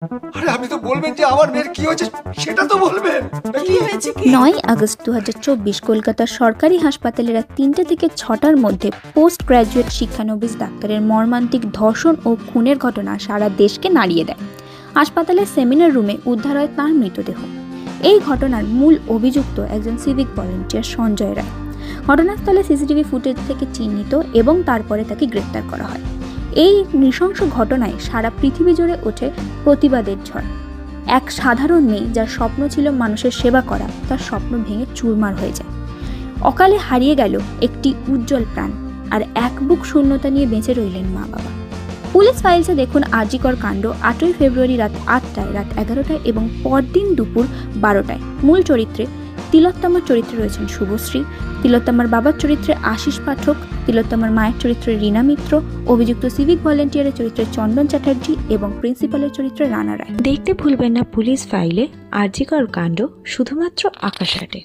আরে আপনি তো বলবেন যে আমার মেয়ের কি হয়েছে সেটা তো বলবেন। কি হয়েছে কি? 9 আগস্ট 2024 কলকাতার সরকারি হাসপাতালে রাত 3টে থেকে 6টার মধ্যে পোস্ট গ্র্যাজুয়েট শিক্ষানবিশ ডাক্তারের মর্মান্তিক ধর্ষণ ও খুনের ঘটনা সারা দেশকে নাড়িয়ে দেয়। হাসপাতালের সেমিনার রুমে উদ্ধার হয় তাঁর মৃতদেহ। এই ঘটনার মূল অভিযুক্ত একজন সিভিক ভলেন্টিয়ার সঞ্জয় রায়। ঘটনাস্থলে সিসিটিভি ফুটেজ থেকে চিহ্নিত এবং তারপরে তাকে গ্রেপ্তার করা হয়। এই নৃশংস ঘটনায় সারা পৃথিবী জুড়ে ওঠে প্রতিবাদের ঝড়। এক সাধারণ মেয়ে যার স্বপ্ন ছিল মানুষের সেবা করা, তার স্বপ্ন ভেঙে চুরমার হয়ে যায়। অকালে হারিয়ে গেল একটি উজ্জ্বল প্রাণ, আর এক বুক শূন্যতা নিয়ে বেঁচে রইলেন মা বাবা। পুলিশ ফাইলসে দেখুন আরজিকর কাণ্ড 8ই ফেব্রুয়ারি রাত 8টায়, রাত 11টায় এবং পরদিন দুপুর 12টায়। মূল চরিত্রে তিলোত্তমার চরিত্রে রয়েছেন শুভশ্রী, তিলোত্তমার বাবার চরিত্রে আশিস পাঠক, তিলোত্তমার মায়ের চরিত্রে রীনা মিত্র, অভিযুক্ত সিভিক ভলেন্টিয়ারের চরিত্রে চন্দন চ্যাটার্জি এবং প্রিন্সিপালের চরিত্রে রানা রায়। দেখতে ভুলবেন না পুলিশ ফাইলে আরজিকর কাণ্ড শুধুমাত্র আকাশ আটে।